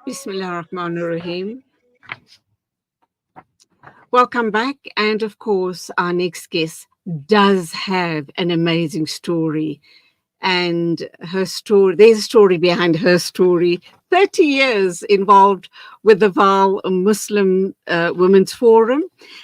Bismillah ar-Rahman ar-Rahim. Welcome back. And of course, our next guest does have an amazing story. And her story, there's a story behind her story. 30 years involved with the Vaal Muslim Women's Forum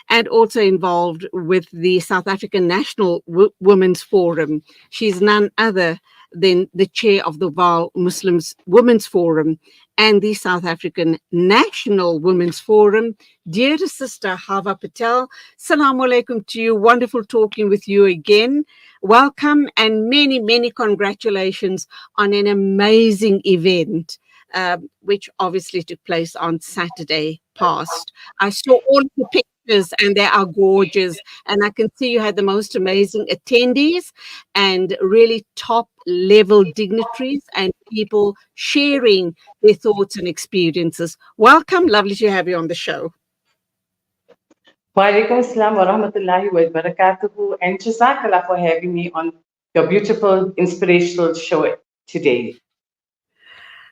and also involved with the South African National Women's Forum. She's none other than the chair of the Vaal Muslims Women's Forum and the South African National Women's Forum. Dear sister Hawa Patel, Assalamu alaikum to you. Wonderful talking with you again. Welcome and many, many congratulations on an amazing event, which obviously took place on Saturday past. I saw all of the pictures and they are gorgeous. And I can see you had the most amazing attendees and really top level dignitaries and people sharing their thoughts and experiences. Welcome. Lovely to have you on the show. Wa alaikum assalam wa rahmatullahi wa barakatuhu, and jazakallah for having me on your beautiful, inspirational show today.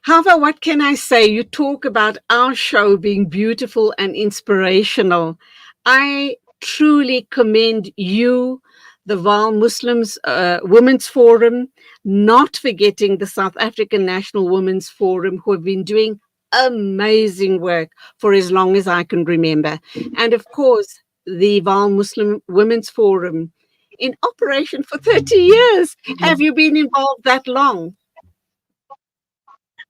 However, what can I say? You talk about our show being beautiful and inspirational. I truly commend you, the Vaal Muslims Women's Forum, not forgetting the South African National Women's Forum, who have been doing amazing work for as long as I can remember. And of course, the Vaal Muslim Women's Forum in operation for 30 years. Have you been involved that long?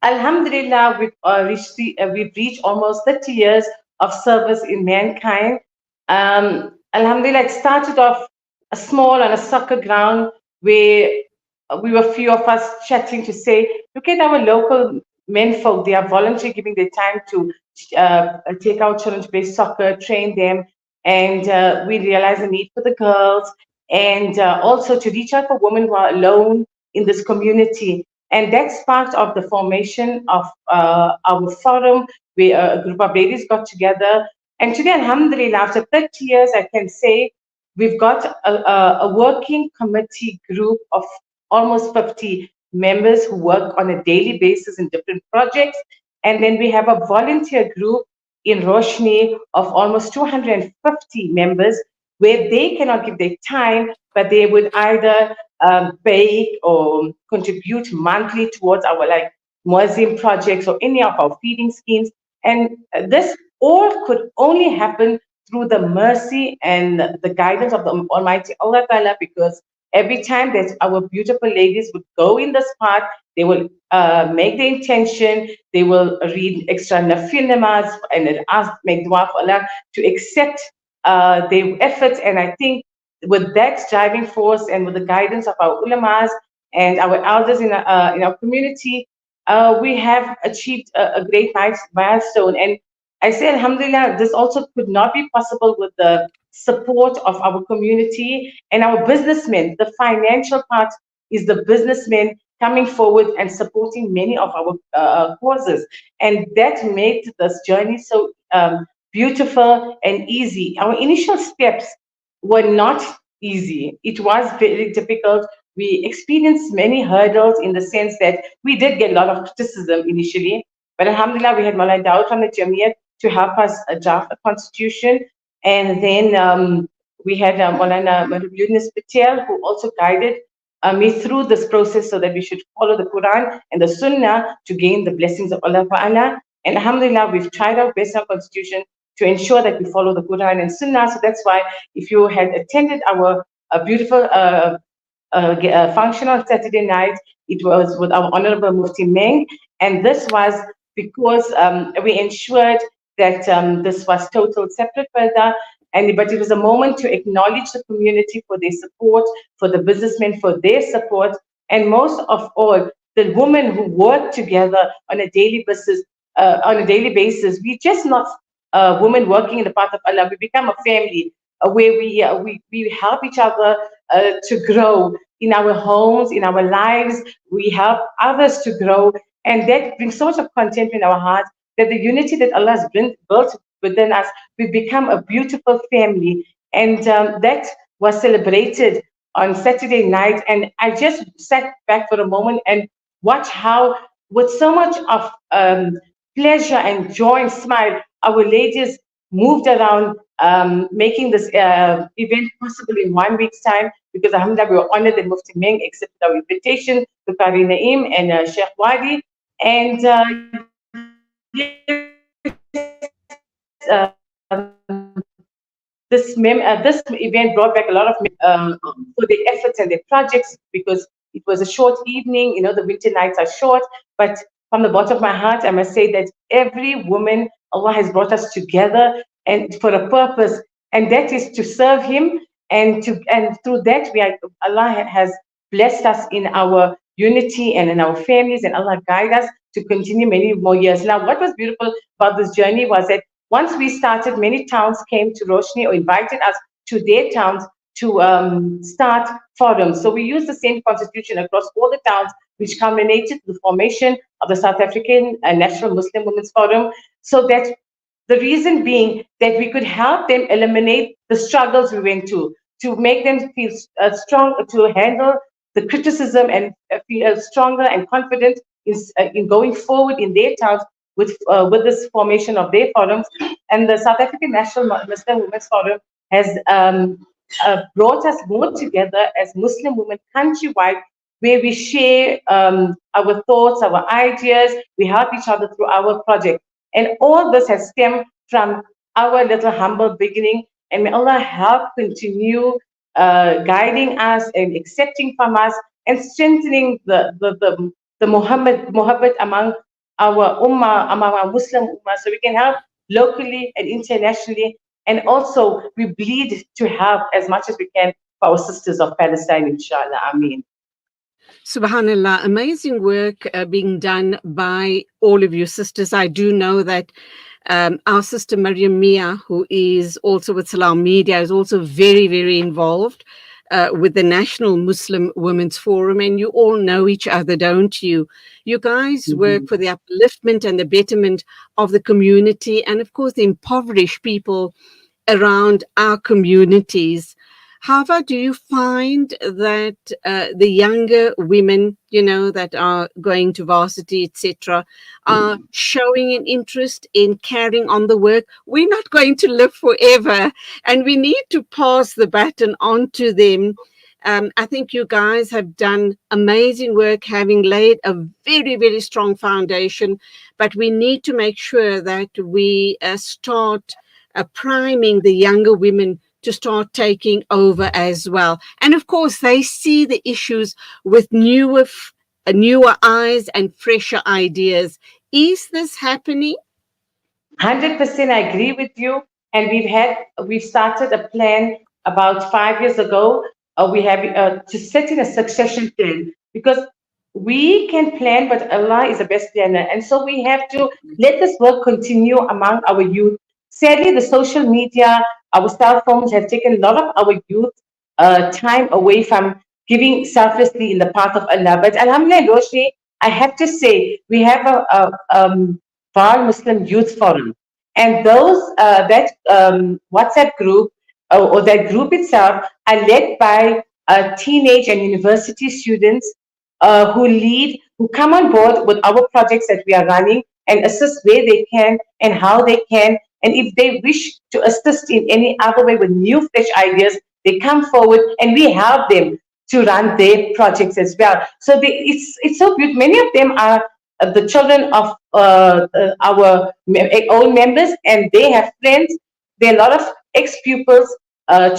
Alhamdulillah, we've reached almost 30 years of service in mankind. Alhamdulillah, it started off small on a soccer ground where we were few of us chatting to say, look at our local men folk, they are voluntarily giving their time to take out children to play soccer, train them, and we realized the need for the girls, and also to reach out for women who are alone in this community. And that's part of the formation of our forum, where a group of ladies got together. And today, alhamdulillah, after 30 years, I can say we've got a working committee group of almost 50 members who work on a daily basis in different projects. And then we have a volunteer group in Roshni of almost 250 members where they cannot give their time, but they would either pay or contribute monthly towards our like museum projects or any of our feeding schemes. And this all could only happen through the mercy and the guidance of the Almighty Allah Ta'ala, because every time that our beautiful ladies would go in this path, they will make the intention, they will read extra nafil namaz and ask, make dua for Allah to accept their efforts. And I think with that driving force and with the guidance of our ulamas and our elders in our community, we have achieved a great milestone. And I say, alhamdulillah, this also could not be possible with the support of our community and our businessmen. The financial part is the businessmen coming forward and supporting many of our causes. And that made this journey so beautiful and easy. Our initial steps were not easy. It was very difficult. We experienced many hurdles in the sense that we did get a lot of criticism initially, but alhamdulillah, we had Maulana Dawood from the Jamiyat to help us draft a constitution. And then we had Maulana Yunus Patel, who also guided me through this process so that we should follow the Quran and the Sunnah to gain the blessings of Allah Ta'ala. And alhamdulillah, we've tried our best on constitution to ensure that we follow the Quran and Sunnah. So that's why if you had attended our beautiful function on Saturday night, it was with our Honorable Mufti Meng. And this was because we ensured that this was total separate further. But it was a moment to acknowledge the community for their support, for the businessmen for their support, and most of all, the women who work together on a daily basis. We just not women working in the path of Allah. We become a family where we help each other to grow in our homes, in our lives. We help others to grow, and that brings so much of contentment in our hearts, that the unity that Allah has built within us, we become a beautiful family. And that was celebrated on Saturday night. And I just sat back for a moment and watched how, with so much of pleasure and joy and smile. Our ladies moved around, making this event possible in 1 week's time, because alhamdulillah, we were honored that Mufti Meng accepted our invitation to Qari Naim and Sheikh Wadi. And yes, this event brought back a lot of for their efforts and their projects, because it was a short evening. You know, the winter nights are short, but from the bottom of my heart, I must say that every woman, Allah has brought us together and for a purpose, and that is to serve Him, and through that Allah has blessed us in our unity and in our families, and Allah guide us to continue many more years. Now, what was beautiful about this journey was that once we started, many towns came to Roshni or invited us to their towns to start forums. So we used the same constitution across all the towns, which culminated to the formation of the South African National Muslim Women's Forum, so that the reason being that we could help them eliminate the struggles we went to make them feel strong, to handle the criticism, and feel stronger and confident in going forward in their towns with this formation of their forums. And the South African National Muslim Women's Forum has brought us more together as Muslim women countrywide, where we share our thoughts, our ideas, we help each other through our project. And all this has stemmed from our little humble beginning. And may Allah help continue guiding us and accepting from us and strengthening the Muhammad among our ummah, among our Muslim ummah, so we can help locally and internationally. And also, we bleed to help as much as we can for our sisters of Palestine, inshallah. Ameen. Subhanallah, amazing work being done by all of you sisters. I do know that our sister Maryam Mia, who is also with Salam Media, is also very, very involved with the National Muslim Women's Forum, and you all know each other, don't you? You guys work for the upliftment and the betterment of the community, and of course the impoverished people around our communities. However, do you find that the younger women, you know, that are going to varsity, etc., are showing an interest in carrying on the work? We're not going to live forever, and we need to pass the baton on to them. I think you guys have done amazing work, having laid a very, very strong foundation, but we need to make sure that we start priming the younger women to start taking over as well. And of course, they see the issues with newer eyes and fresher ideas. Is this happening? 100%, I agree with you. And we've started a plan about 5 years ago. We have to set in a succession plan, because we can plan, but Allah is the best planner. And so we have to let this work continue among our youth. Sadly, the social media, our cell phones have taken a lot of our youth time away from giving selflessly in the path of Allah. But Alhamdulillah, Roshni, I have to say, we have a Vaal Muslim Youth Forum. And that WhatsApp group, or that group itself, are led by teenage and university students who come on board with our projects that we are running and assist where they can and how they can. And if they wish to assist in any other way with new, fresh ideas, they come forward and we help them to run their projects as well. So it's so good. Many of them are the children of our own members, and they have friends. There are a lot of ex-pupils,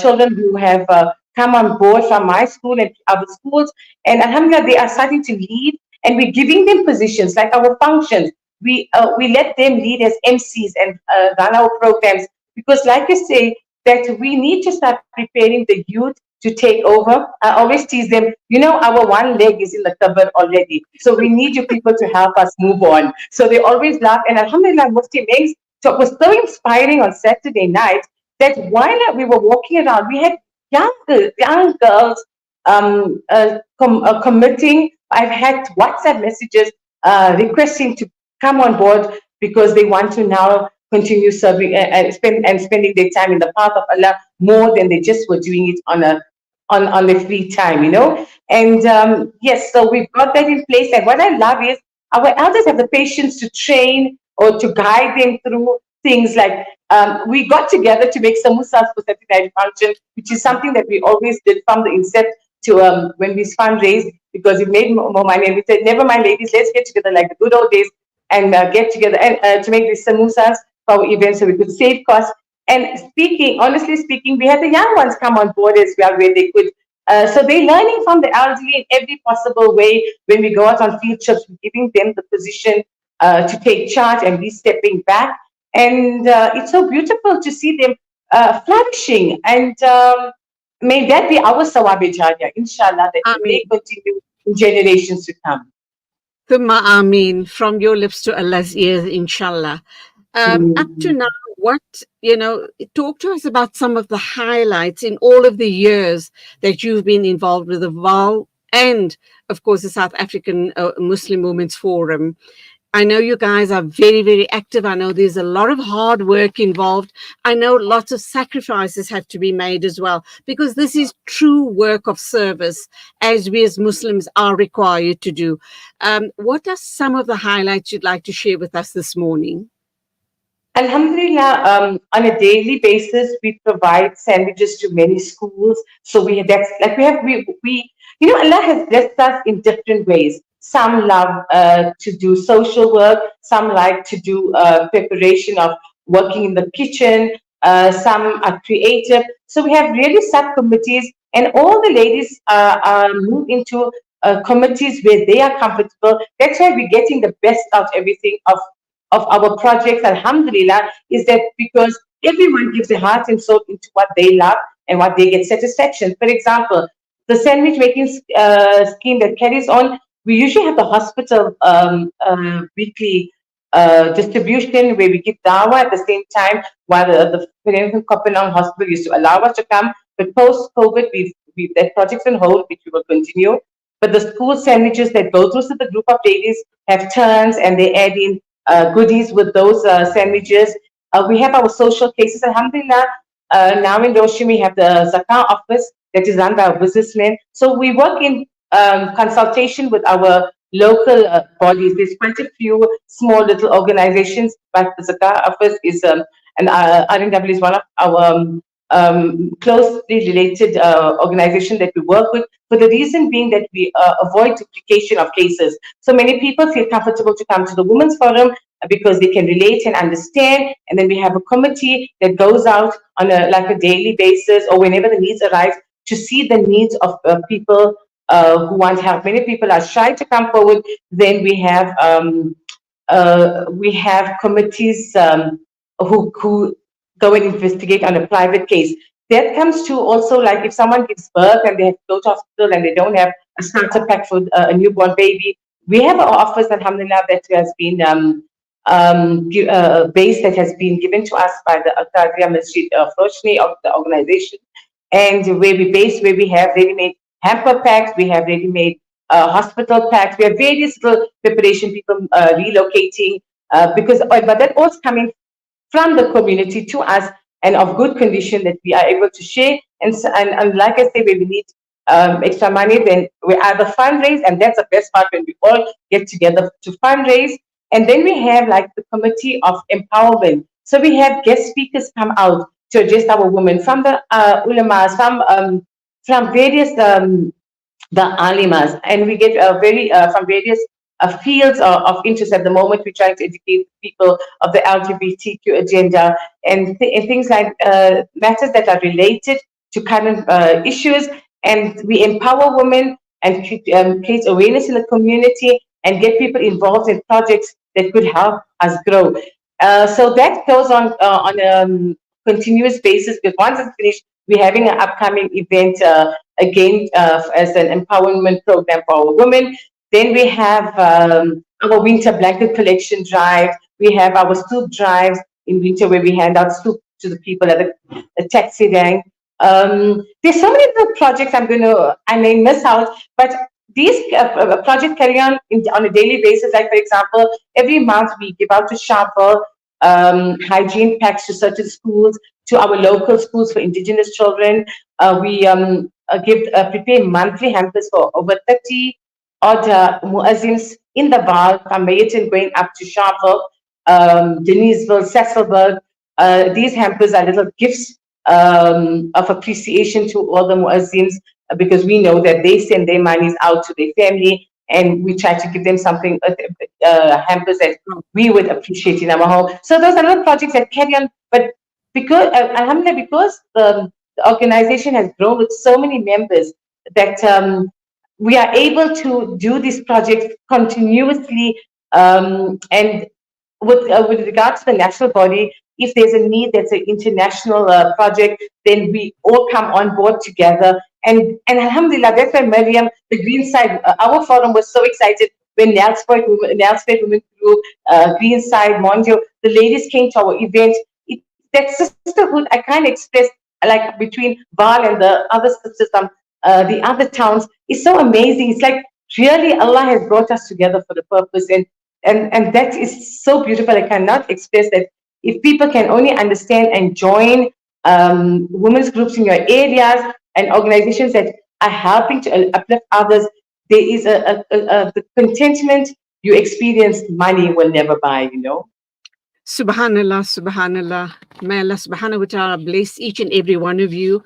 children who have come on board from my school and other schools. And alhamdulillah, they are starting to lead, and we're giving them positions like our functions. We let them lead as MCs and run our programs, because like you say, that we need to start preparing the youth to take over. I always tease them, you know, our one leg is in the cupboard already. So we need you people to help us move on. So they always laugh. And alhamdulillah, Mufti Meng's talk was so inspiring on Saturday night that while we were walking around, we had young girls committing. I've had WhatsApp messages requesting to come on board because they want to now continue serving and spending their time in the path of Allah more than they just were doing it on their free time, you know. And yes, so we've got that in place. And what I love is our elders have the patience to train or to guide them through things like we got together to make samosas for Saturday night function, which is something that we always did from the incept to when we fundraised because it made more money. And we said, never mind, ladies, let's get together like the good old days and get together and to make these samosas for our events so we could save costs. And honestly speaking, we had the young ones come on board as well, where they could. So they're learning from the elderly in every possible way. When we go out on field trips, we're giving them the position to take charge and be stepping back. And it's so beautiful to see them flourishing. And may that be our sawabi jariya, inshallah, that I we mean, may continue in generations to come. Thumma Ameen, from your lips to Allah's ears, inshallah. Up to Mm. now, what, talk to us about some of the highlights in all of the years that you've been involved with the Vaal and, of course, the South African Muslim Women's Forum. I know you guys are very, very active. I know there's a lot of hard work involved. I know lots of sacrifices have to be made as well, because this is true work of service, as we as Muslims are required to do. What are some of the highlights you'd like to share with us this morning? Alhamdulillah, on a daily basis, we provide sandwiches to many schools. So that's like Allah has blessed us in different ways. Some love to do social work. Some like to do preparation of working in the kitchen. Some are creative. So we have really subcommittees, and all the ladies move into committees where they are comfortable. That's why we're getting the best out everything of our projects, alhamdulillah, is that because everyone gives their heart and soul into what they love and what they get satisfaction. For example, the sandwich making scheme that carries on, we usually have the hospital weekly distribution where we give dawah at the same time while the President Kopenhagen Hospital used to allow us to come. But post-COVID, that project's on hold, which we will continue. But the school sandwiches that go through to the group of ladies have turns and they add in goodies with those sandwiches. We have our social cases, alhamdulillah. Now in Doshim, we have the Zakah office that is run by a businessman. So we work in consultation with our local bodies. There's quite a few small little organizations, but the Zakah office is, and RNW is one of our closely related organization that we work with, for the reason being that we avoid duplication of cases. So many people feel comfortable to come to the Women's Forum because they can relate and understand. And then we have a committee that goes out on a daily basis or whenever the needs arise to see the needs of people who want help. Many people are shy to come forward. Then we have committees who go and investigate on a private case. That comes to also like if someone gives birth and they have to go to hospital and they don't have a starter pack for a newborn baby. We have an office, alhamdulillah, that has been base that has been given to us by the Al-Qadriya Masjid Roshni of the organization. And where we have ready-made hamper packs, we have ready-made hospital packs, we have various little preparation, people relocating, but that all's coming from the community to us and of good condition that we are able to share. And like I say, when we need extra money, then we either fundraise, and that's the best part when we all get together to fundraise. And then we have like the committee of empowerment. So we have guest speakers come out to address our women from the ulamas, from various the alimas, and we get from various fields of interest. At the moment, we're trying to educate people of the LGBTQ agenda and things like matters that are related to current issues, and we empower women and create awareness in the community and get people involved in projects that could help us grow. So that goes on a continuous basis, because once it's finished, we're having an upcoming event again as an empowerment program for our women. Then we have our winter blanket collection drive. We have our soup drives in winter where we hand out soup to the people at the taxi rank. There's so many other projects I may miss out, but these projects carry on a daily basis. Like, for example, every month we give out to shovel hygiene packs to certain schools, to our local schools for indigenous children. We prepare monthly hampers for over 30 odd muazzins in the Vaal, from Mayatin going up to Sharpeville. Deniseville, Cecilburg. These hampers are little gifts of appreciation to all the Muazzims, because we know that they send their monies out to their family, and we try to give them something, hampers that we would appreciate in our home. So those are little projects that carry on. But because, alhamdulillah, because the organization has grown with so many members, that we are able to do these projects continuously, and with regard to the national body, if there's a need that's an international project, then we all come on board together. And alhamdulillah, that's why Maryam, the Green Side, our forum was so excited when Nelsford Women Group, Green Side, Mondio, the ladies came to our event. That sisterhood I can't express, like between Vaal and the other sisters, the other towns, is so amazing. It's like really Allah has brought us together for the purpose, and that is so beautiful. I cannot express that. If people can only understand and join women's groups in your areas and organizations that are helping to uplift others, there is the contentment you experience, money will never buy, you know. Subhanallah, Subhanallah. May Allah subhanahu wa ta'ala bless each and every one of you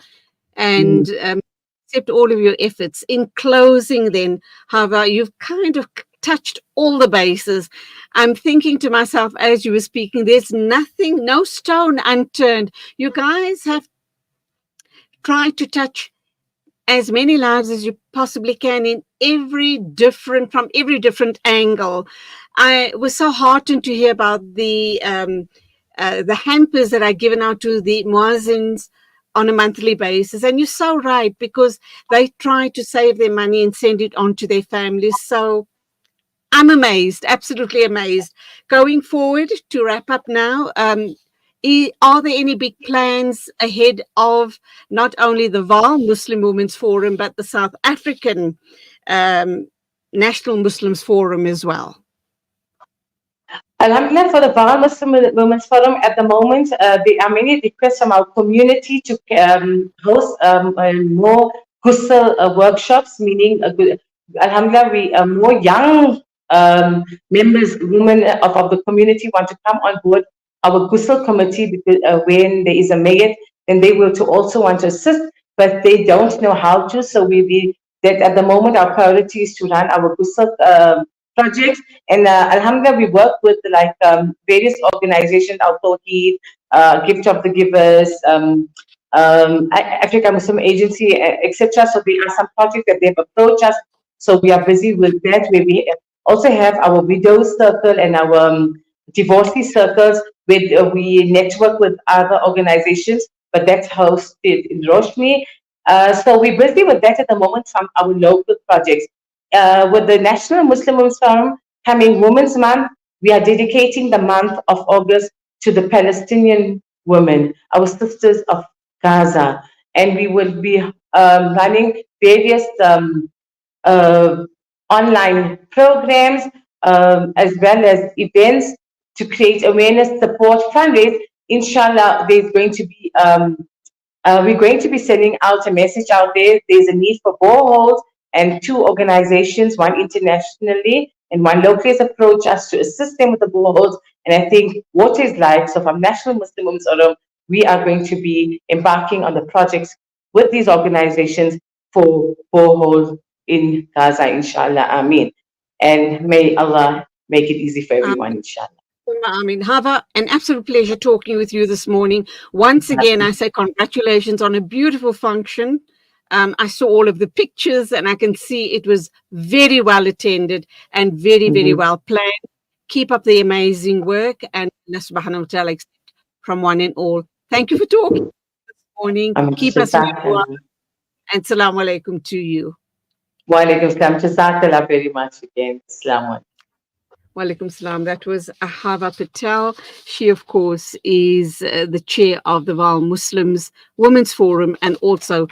and Mm. accept all of your efforts. In closing, then, Hawa, you've kind of touched all the bases. I'm thinking to myself as you were speaking, there's nothing, no stone unturned. You guys have tried to touch as many lives as you possibly can in from every different angle. I was so heartened to hear about the hampers that are given out to the muazzins on a monthly basis. And you're so right, because they try to save their money and send it on to their families. So I'm amazed, absolutely amazed. Going forward, to wrap up now, are there any big plans ahead of not only the Vaal Muslim Women's Forum, but the South African um, National Muslims Forum as well? Alhamdulillah, for the Vaal Muslim Women's Forum at the moment, there are many requests from our community to host more ghusl workshops, meaning, Alhamdulillah, we more young members, women of the community want to come on board our ghusl committee, because when there is a mayyat, then they will to also want to assist, but they don't know how to. So that at the moment our priority is to run our ghusl projects. And alhamdulillah, we work with like various organizations, Al Tawheed, Gift of the Givers, Africa Muslim Agency, etc. So there are some projects that they've approached us. So we are busy with that. Where we also have our widows circle and our divorcee circles, where we network with other organizations, but that's hosted in Roshni. So we're busy with that at the moment from our local projects. With the National Muslim Women's Forum coming Women's Month, we are dedicating the month of August to the Palestinian women, our sisters of Gaza. And we will be running various uh, online programs, as well as events to create awareness, support, fundraise. Inshallah, we're going to be sending out a message out there. There's a need for boreholes, and two organizations, one internationally and one locally, has approached us to assist them with the boreholes. And I think water is life. So from National Muslim Women's Forum, we are going to be embarking on the projects with these organizations for boreholes in Gaza, inshallah. Ameen. And may Allah make it easy for everyone, inshallah. I mean, Hawa, an absolute pleasure talking with you this morning. Once again, I say congratulations on a beautiful function. I saw all of the pictures and I can see it was very well attended and very, very well planned. Keep up the amazing work, and Allah subhanahu wa ta'ala accept from one and all. Thank you for talking this morning. Keep us in dua, and Assalamu alaikum to you. Wa alaikum salam. Jazakallah very much again. Assalamu alaikum. Walaikum salam. That was Hawa Patel. She, of course, is the chair of the Vaal Muslims Women's Forum and also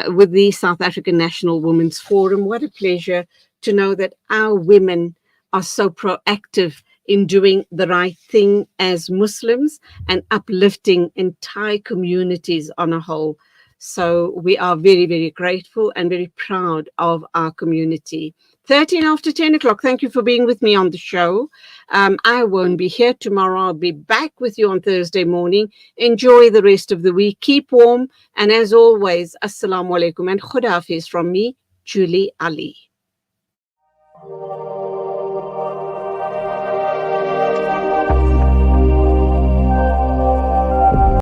with the South African National Women's Forum. What a pleasure to know that our women are so proactive in doing the right thing as Muslims and uplifting entire communities on a whole. So we are very, very grateful and very proud of our community. 13 after 10 o'clock. Thank you for being with me on the show. I won't be here tomorrow. I'll be back with you on Thursday morning. Enjoy the rest of the week. Keep warm. And as always, Assalamu alaikum and Khuda Hafiz from me, Julie Ali.